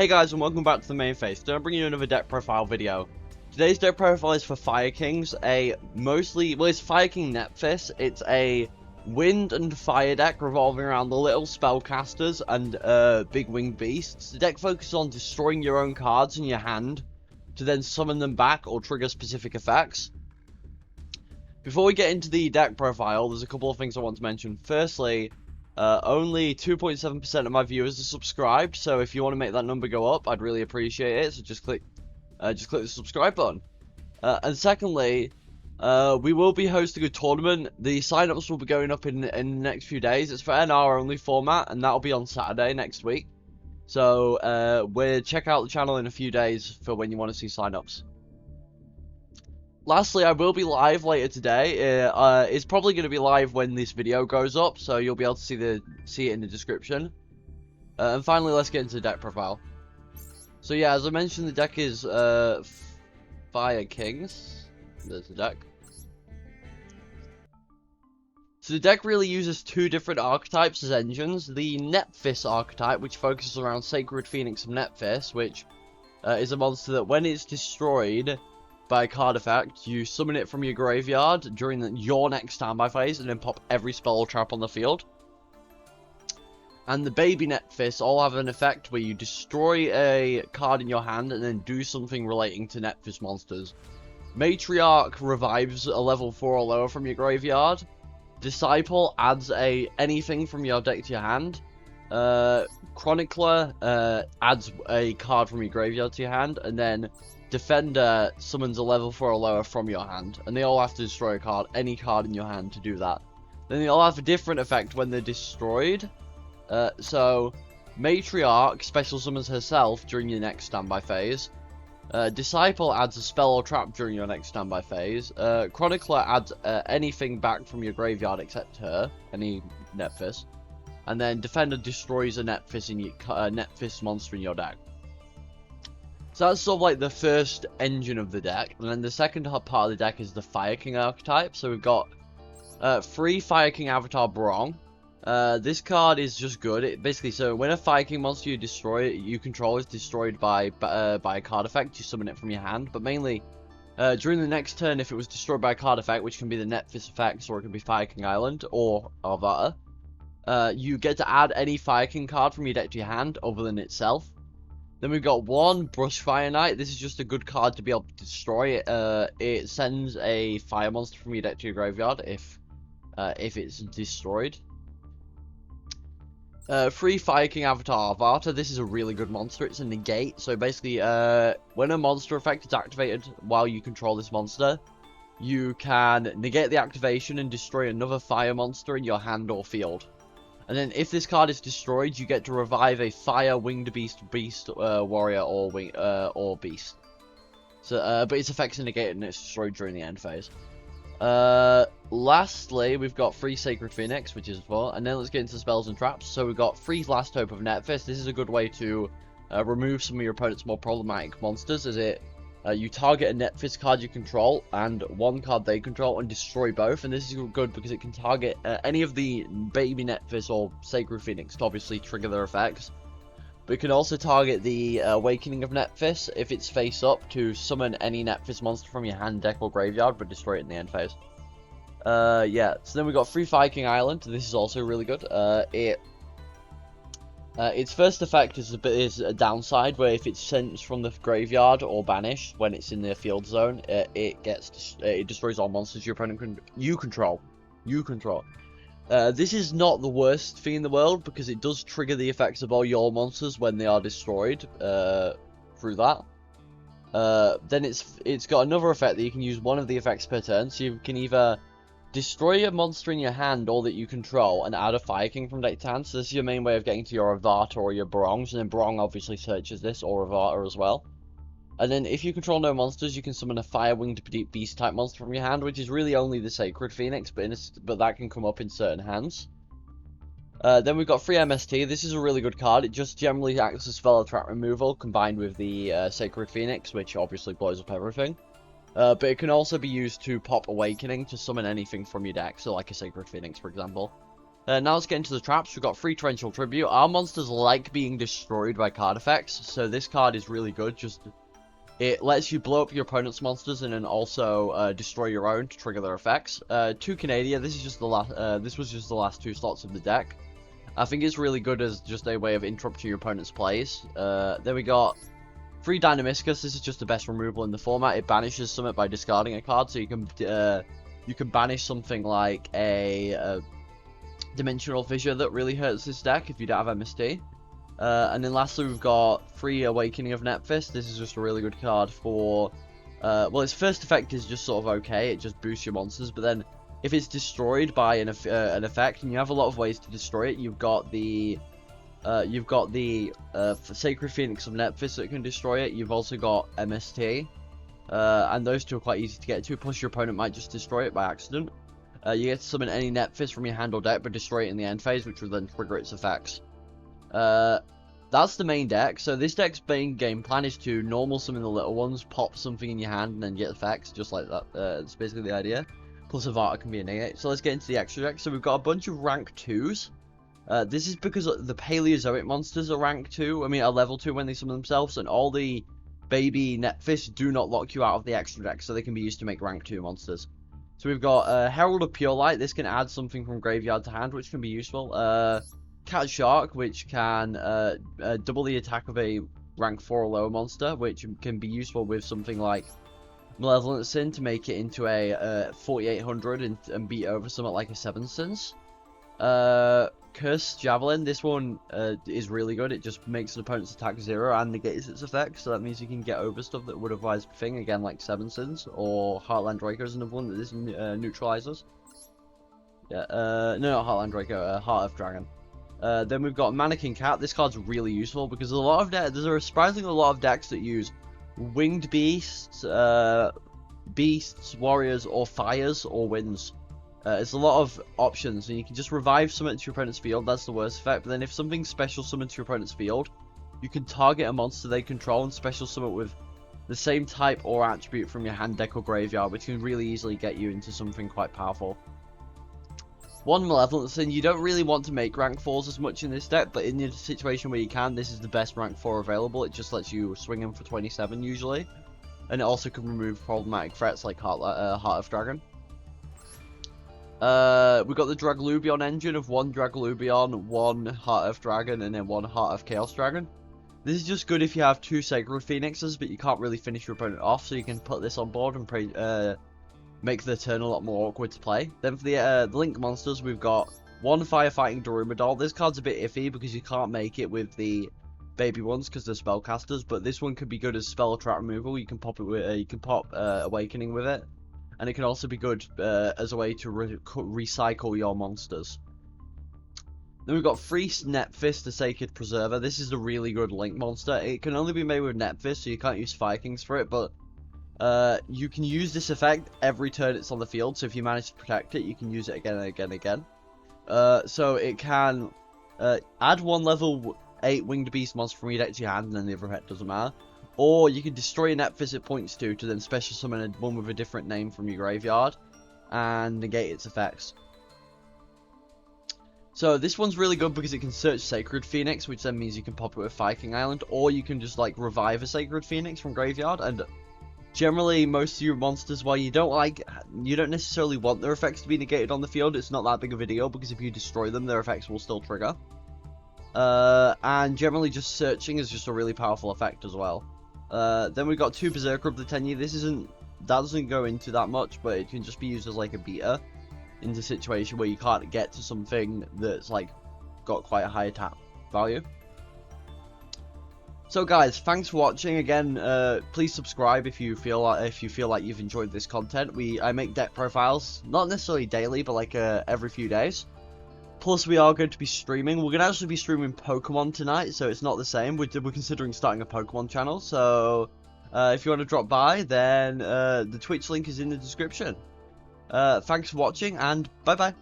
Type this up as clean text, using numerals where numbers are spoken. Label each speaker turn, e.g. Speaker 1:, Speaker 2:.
Speaker 1: Hey guys, and welcome back to the main phase. Today I'm bringing you another deck profile video. Today's deck profile is for Fire Kings, it's Fire King Nephthys. It's a wind and fire deck revolving around the little spellcasters and big winged beasts. The deck focuses on destroying your own cards in your hand to then summon them back or trigger specific effects. Before we get into the deck profile, there's a couple of things I want to mention. Firstly, only 2.7% of my viewers are subscribed, so if you want to make that number go up, I'd really appreciate it. So just click the subscribe button. And secondly, we will be hosting a tournament. The sign-ups will be going up in the next few days. It's for NR only format, and that'll be on Saturday next week. So check out the channel in a few days for when you want to see sign-ups. Lastly, I will be live later today. It's probably going to be live when this video goes up, so you'll be able to see it in the description. And finally, let's get into the deck profile. So yeah, as I mentioned, the deck is Fire Kings. There's the deck. So the deck really uses two different archetypes as engines. The Nephthys archetype, which focuses around Sacred Phoenix of Nephthys, which is a monster that when it's destroyed by a card effect, you summon it from your graveyard during your next standby phase and then pop every spell or trap on the field. And the baby Nephthys all have an effect where you destroy a card in your hand and then do something relating to Nephthys monsters. Matriarch revives a level 4 or lower from your graveyard. Disciple adds anything from your deck to your hand. Chronicler adds a card from your graveyard to your hand, and then Defender summons a level 4 or lower from your hand, and they all have to destroy any card in your hand to do that. Then they all have a different effect when they're destroyed. So Matriarch special summons herself during your next standby phase. Disciple adds a spell or trap during your next standby phase. Chronicler adds anything back from your graveyard except her, any Nephthys. And then Defender destroys a Nephthys monster in your deck. So that's sort of like the first engine of the deck, and then the second part of the deck is the Fire King archetype. So we've got 3 Fire King Avatar Barong. This card is just good. So when a Fire King monster you control is destroyed by a card effect, you summon it from your hand. But mainly, during the next turn, if it was destroyed by a card effect, which can be the Nephthys effects, or it can be Fire King Island, or Arvata, you get to add any Fire King card from your deck to your hand, other than itself. Then we've got 1 Brushfire Knight. This is just a good card to be able to destroy it. It sends a fire monster from your deck to your graveyard if it's destroyed. 3 Fire King Avatar Arvata. This is a really good monster. It's a negate. So basically, when a monster effect is activated while you control this monster, you can negate the activation and destroy another fire monster in your hand or field. And then if this card is destroyed, you get to revive a fire winged beast warrior or beast. So but its effects are negated and it's destroyed during the end phase. Lastly, we've got 3 Sacred Phoenix, which is 4, and then let's get into spells and traps. So we've got 3 Last Hope of Nephthys. This is a good way to remove some of your opponent's more problematic monsters, as you target a Nephthys card you control and 1 card they control and destroy both. And this is good because it can target any of the baby Nephthys or Sacred Phoenix to obviously trigger their effects. But it can also target the Awakening of Nephthys if it's face up to summon any Nephthys monster from your hand, deck, or graveyard, but destroy it in the end phase. Yeah, so then we've got 3 Fire King Island. This is also really good. Its first effect is a downside, where if it's sent from the graveyard or banished when it's in the field zone, it destroys all monsters your opponent you control. This is not the worst thing in the world because it does trigger the effects of all your monsters when they are destroyed through that. Then it's got another effect that you can use 1 of the effects per turn, so you can either destroy a monster in your hand or that you control and add a Fire King from deck to hand. So this is your main way of getting to your Arvata or your Barongs, and then Barong obviously searches this, or Arvata as well. And then if you control no monsters, you can summon a Fire Winged Beast type monster from your hand, which is really only the Sacred Phoenix, but that can come up in certain hands. Then we've got 3 MST. This is a really good card. It just generally acts as spell or trap removal combined with the Sacred Phoenix, which obviously blows up everything. But it can also be used to pop Awakening to summon anything from your deck, so like a Sacred Phoenix, for example. Now let's get into the traps. We've got free Torrential Tribute. Our monsters like being destroyed by card effects, so this card is really good. It lets you blow up your opponent's monsters and then also destroy your own to trigger their effects. 2 Canadia. This is just the last. This was just the last 2 slots of the deck. I think it's really good as just a way of interrupting your opponent's plays. Then we got free Dinomischus. This is just the best removal in the format. It banishes summon by discarding a card, so you can banish something like a Dimensional Fissure that really hurts this deck if you don't have MST. And then lastly, we've got free Awakening of Nephthys. This is just a really good card for... well, its first effect is just sort of okay. It just boosts your monsters. But then, if it's destroyed by an effect, and you have a lot of ways to destroy it, you've got the Sacred Phoenix of Nephthys that can destroy it. You've also got MST. And those two are quite easy to get to. Plus, your opponent might just destroy it by accident. You get to summon any Nephthys from your hand or deck, but destroy it in the end phase, which will then trigger its effects. That's the main deck. So this deck's main game plan is to normal summon the little ones, pop something in your hand, and then get effects, just like that. That's basically the idea. Plus Arvata can be a negate. So let's get into the extra deck. So we've got a bunch of rank 2s. This is because the Paleozoic monsters are rank 2. I mean, are level 2 when they summon themselves, and all the baby Nephthys do not lock you out of the extra deck, so they can be used to make rank 2 monsters. So we've got Herald of Pure Light. This can add something from graveyard to hand, which can be useful. Cat Shark, which can double the attack of a rank 4 or lower monster, which can be useful with something like Malevolent Sin to make it into a 4800 and beat over something like a 7 Sins. Cursed Javelin. This one is really good. It just makes an opponent's attack 0 and negates its effects, so that means you can get over stuff that would otherwise be thing, again like 7 Sins, or Heartland Draco is another one that this neutralizes. Yeah, no, not Heartland Draco, Heart of Dragon. Then we've got Mannequin Cat. This card's really useful because there's a surprisingly lot of decks that use winged beasts, warriors, or fires, or winds. It's a lot of options, and you can just revive summon to your opponent's field. That's the worst effect. But then if something special summons to your opponent's field, you can target a monster they control and special summon with the same type or attribute from your hand, deck, or graveyard, which can really easily get you into something quite powerful. 1 Malevolent Sin. You don't really want to make rank 4s as much in this deck, but in the situation where you can, this is the best rank 4 available. It just lets you swing in for 27 usually, and it also can remove problematic threats like Heart of Dragon. We've got the Draglubion engine of 1 Draglubion, 1 Heart of Dragon, and then 1 Heart of Chaos Dragon. This is just good if you have 2 Sacred Phoenixes, but you can't really finish your opponent off, so you can put this on board and make the turn a lot more awkward to play. Then for the Link monsters, we've got 1 Firefighting Daruma doll. This card's a bit iffy because you can't make it with the baby ones because they're spellcasters, but this one could be good as spell trap removal. You can pop it with, Awakening with it. And it can also be good as a way to recycle your monsters. Then we've got free Nephthys, the Sacred Preserver. This is a really good Link monster. It can only be made with Nephthys, so you can't use Fire Kings for it, but you can use this effect every turn it's on the field, so if you manage to protect it, you can use it again and again and again. So it can add 1 level 8 Winged Beast monster from your deck to your hand, and then the other effect doesn't matter. Or you can destroy a Nephthys it points to then special summon one with a different name from your graveyard and negate its effects. So this one's really good because it can search Sacred Phoenix, which then means you can pop it with Viking Island, or you can just like revive a Sacred Phoenix from graveyard. And generally most of your monsters, while you don't necessarily want their effects to be negated on the field, it's not that big of a deal because if you destroy them, their effects will still trigger. And generally just searching is just a really powerful effect as well. Then we've got 2 Berserker of the Tenyi. That doesn't go into that much, but it can just be used as like a beater in the situation where you can't get to something that's like got quite a high attack value. So guys, thanks for watching again. Please subscribe if you feel like you've enjoyed this content. I make deck profiles, not necessarily daily, but like every few days. Plus, we are going to be streaming. We're going to actually be streaming Pokemon tonight, so it's not the same. We're considering starting a Pokemon channel, so if you want to drop by, then the Twitch link is in the description. Thanks for watching, and bye-bye.